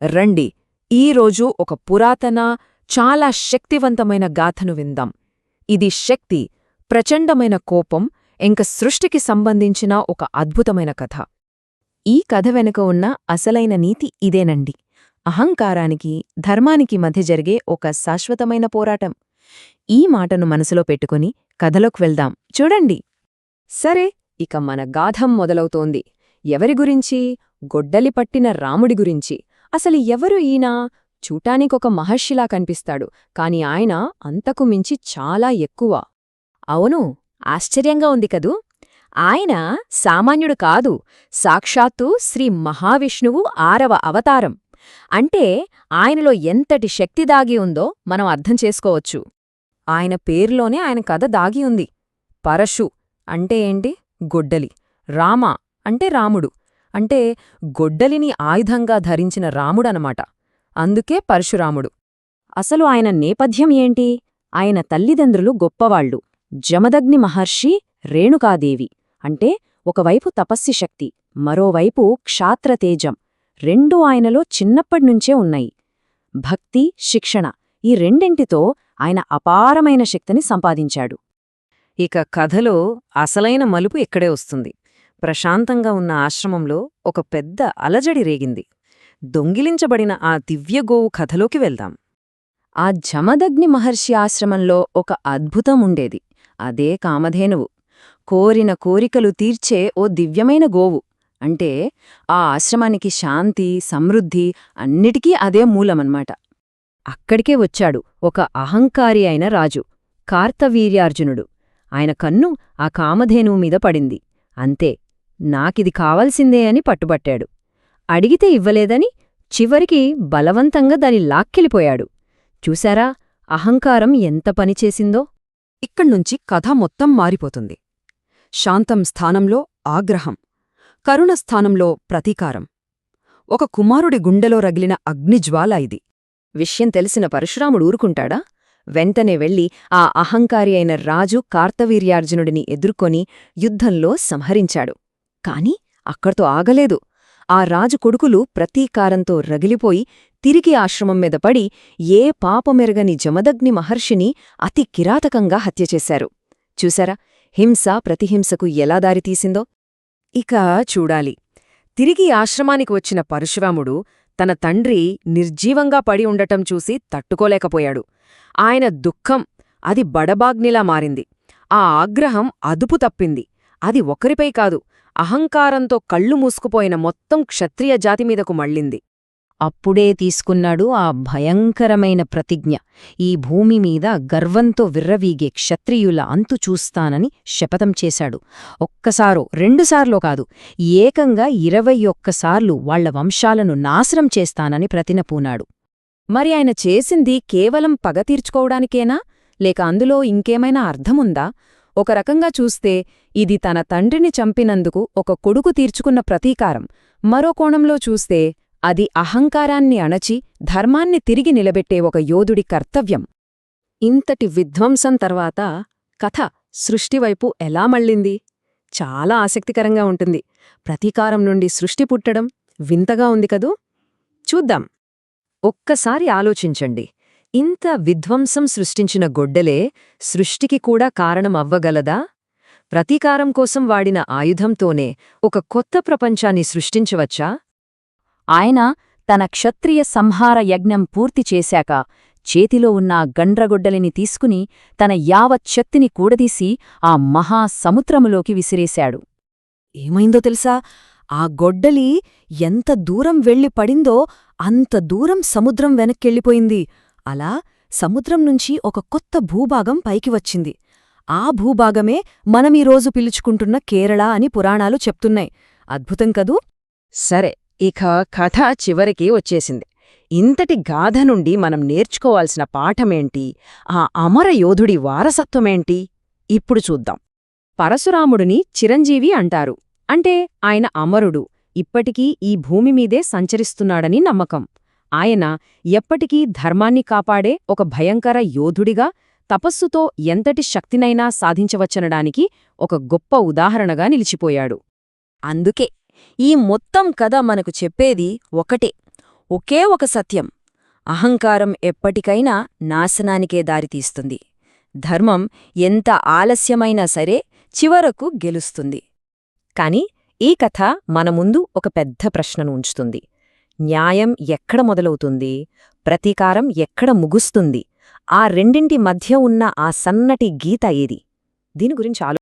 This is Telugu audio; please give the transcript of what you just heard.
రండి ఈరోజు ఒక పురాతన చాలా శక్తివంతమైన గాథను విందాం. ఇది శక్తి, ప్రచండమైన కోపం, ఇంక సృష్టికి సంబంధించిన ఒక అద్భుతమైన కథ. ఈ కథ వెనుక ఉన్న అసలైన నీతి ఇదేనండి. అహంకారానికి, ధర్మానికి మధ్య జరిగే ఒక శాశ్వతమైన పోరాటం. ఈ మాటను మనసులో పెట్టుకుని కథలోకి వెళ్దాం. చూడండి. సరే, ఇక మన గాథం మొదలవుతోంది. ఎవరి గురించి? గొడ్డలి పట్టిన రాముడి గురించి. అసలు ఎవరు ఈయన? చూటానికొక మహర్షిలా కనిపిస్తాడు, కాని ఆయన అంతకు మించి చాలా ఎక్కువ. అవును, ఆశ్చర్యంగా ఉంది కదూ. ఆయన సామాన్యుడు కాదు, సాక్షాత్తు శ్రీ మహావిష్ణువు 6వ అవతారం. అంటే ఆయనలో ఎంతటి శక్తి దాగి ఉందో మనం అర్థం చేసుకోవచ్చు. ఆయన పేరులోనే ఆయన కథ దాగి ఉంది. పరశు అంటే ఏంటి? గొడ్డలి. రామ అంటే రాముడు, అంటే గొడ్డలిని ఆయుధంగా ధరించిన రాముడనమాట. అందుకే పరశురాముడు. అసలు ఆయన నేపథ్యం ఏంటి? ఆయన తల్లిదండ్రులు గొప్పవాళ్లు. జమదగ్ని మహర్షి, రేణుకాదేవి. అంటే ఒకవైపు తపస్సి శక్తి, మరోవైపు క్షాత్రతేజం. రెండూ ఆయనలో చిన్నప్పటినుంచే ఉన్నాయి. భక్తి, శిక్షణ, ఈ రెండింటితో ఆయన అపారమైన శక్తిని సంపాదించాడు. ఇక కథలో అసలైన మలుపు ఇక్కడే వస్తుంది. ప్రశాంతంగా ఉన్న ఆశ్రమంలో ఒక పెద్ద అలజడి రేగింది. దొంగిలించబడిన ఆ దివ్యగోవు కథలోకి వెళ్దాం. ఆ జమదగ్ని మహర్షి ఆశ్రమంలో ఒక అద్భుతం ఉండేది. అదే కామధేనువు. కోరిన కోరికలు తీర్చే ఓ దివ్యమైన గోవు. అంటే ఆ ఆశ్రమానికి శాంతి, సమృద్ధి అన్నిటికీ అదే మూలమన్మాట. అక్కడికే వచ్చాడు ఒక అహంకారి అయిన రాజు, కార్తవీర్యార్జునుడు. ఆయన కన్ను ఆ కామధేనువు మీద పడింది. అంతే, నాకిది కావాల్సిందే అని పట్టుబట్టాడు. అడిగితే ఇవ్వలేదని చివరికి బలవంతంగా దాని లాక్కెళ్ళిపోయాడు. చూశారా అహంకారం ఎంత పనిచేసిందో? ఇక్కడ్నుంచి కథ మొత్తం మారిపోతుంది. శాంతం స్థానంలో ఆగ్రహం, కరుణ స్థానంలో ప్రతీకారం. ఒక కుమారుడి గుండెలో రగిలిన అగ్నిజ్వాల ఇది. విషయం తెలిసిన పరశురాముడు ఊరుకుంటాడా? వెంటనే వెళ్లి ఆ అహంకారి అయిన రాజు కార్తవీర్యార్జునుడిని ఎదుర్కొని యుద్ధంలో సంహరించాడు. కాని అక్కడితో ఆగలేదు. ఆ రాజు కొడుకులు ప్రతీకారంతో రగిలిపోయి తిరిగి ఆశ్రమం మీద పడి ఏ పాపమెరగని జమదగ్ని మహర్షిని అతి కిరాతకంగా హత్యచేశారు. చూశారా హింస ప్రతిహింసకు ఎలా దారితీసిందో? ఇక చూడాలి. తిరిగి ఆశ్రమానికి వచ్చిన పరశురాముడు తన తండ్రి నిర్జీవంగా పడి ఉండటం చూసి తట్టుకోలేకపోయాడు. ఆయన దుఃఖం అది బడబాగ్నిలా మారింది. ఆ ఆగ్రహం అదుపు తప్పింది. అది ఒకరిపై కాదు, అహంకారంతో కళ్ళు మూసుకుపోయిన మొత్తం క్షత్రియ జాతిమీదకు మళ్ళింది. అప్పుడే తీసుకున్నాడు ఆ భయంకరమైన ప్రతిజ్ఞ. ఈ భూమిమీద గర్వంతో విర్రవీగే క్షత్రియుల అంతు చూస్తానని శపథం చేశాడు. ఒక్కసారో రెండుసార్లో కాదు, ఏకంగా 21 సార్లు వాళ్ల వంశాలను నాశనం చేస్తానని ప్రతినపూనాడు. మరి ఆయన చేసింది కేవలం పగ తీర్చుకోవడానికేనా, లేక అందులో ఇంకేమైనా అర్థముందా? ఒక రకంగా చూస్తే ఇది తన తండ్రిని చంపినందుకు ఒక కొడుకు తీర్చుకున్న ప్రతీకారం. మరో కోణంలో చూస్తే అది అహంకారాన్ని అణచి ధర్మాన్ని తిరిగి నిలబెట్టే ఒక యోధుడి కర్తవ్యం. ఇంతటి విధ్వంసం తర్వాత కథ సృష్టివైపు ఎలా మళ్ళింది? చాలా ఆసక్తికరంగా ఉంటుంది. ప్రతీకారం నుండి సృష్టి పుట్టడం వింతగా ఉంది కదూ? చూద్దాం. ఒక్కసారి ఆలోచించండి. ఇంత విధ్వంసం సృష్టించిన గొడ్డలే సృష్టికి కూడా కారణం అవ్వగలదా? ప్రతీకారం కోసం వాడిన ఆయుధంతోనే ఒక కొత్త ప్రపంచాన్ని సృష్టించవచ్చా? ఆయన తన క్షత్రియ సంహార యజ్ఞం పూర్తి చేశాక చేతిలో ఉన్న గండ్రగొడ్డలిని తీసుకుని తన యావత్ శక్తిని కూడదీసి ఆ మహాసముద్రములోకి విసిరేశాడు. ఏమైందో తెలుసా? ఆ గొడ్డలి ఎంత దూరం వెళ్లి పడిందో అంత దూరం సముద్రం వెనక్కెళ్ళిపోయింది. అలా సముద్రం నుంచి ఒక కొత్త భూభాగం పైకి వచ్చింది. ఆ భూభాగమే మనమీరోజు పిలుచుకుంటున్న కేరళ అని పురాణాలు చెప్తున్నాయి. అద్భుతం కదూ? సరే, ఇక కథ చివరికి వచ్చేసింది. ఇంతటి గాథ నుండి మనం నేర్చుకోవాల్సిన పాఠమేంటి? ఆ అమరయోధుడి వారసత్వమేంటి? ఇప్పుడు చూద్దాం. పరశురాముడిని చిరంజీవి అంటారు. అంటే ఆయన అమరుడు, ఇప్పటికీ ఈ భూమిమీదే సంచరిస్తున్నాడని నమ్మకం. ఆయన ఎప్పటికీ ధర్మాన్ని కాపాడే ఒక భయంకర యోధుడిగా, తపస్సుతో ఎంతటి శక్తినైనా సాధించవచ్చనడానికి ఒక గొప్ప ఉదాహరణగా నిలిచిపోయాడు. అందుకే ఈ మొత్తం కథ మనకు చెప్పేది ఒకటే: ఒకే ఒక సత్యం: అహంకారం ఎప్పటికైనా నాశనానికే దారితీస్తుంది. ధర్మం ఎంత ఆలస్యమైనా సరే చివరకు గెలుస్తుంది. కాని ఈ కథ మన ముందు ఒక పెద్ద ప్రశ్నను ఉంచుతుంది. న్యాయం ఎక్కడ మొదలవుతుంది, ప్రతీకారం ఎక్కడ ముగుస్తుంది, ఆ రెండింటి మధ్య ఉన్న ఆ సన్నటి గీత ఏది? దీని గురించి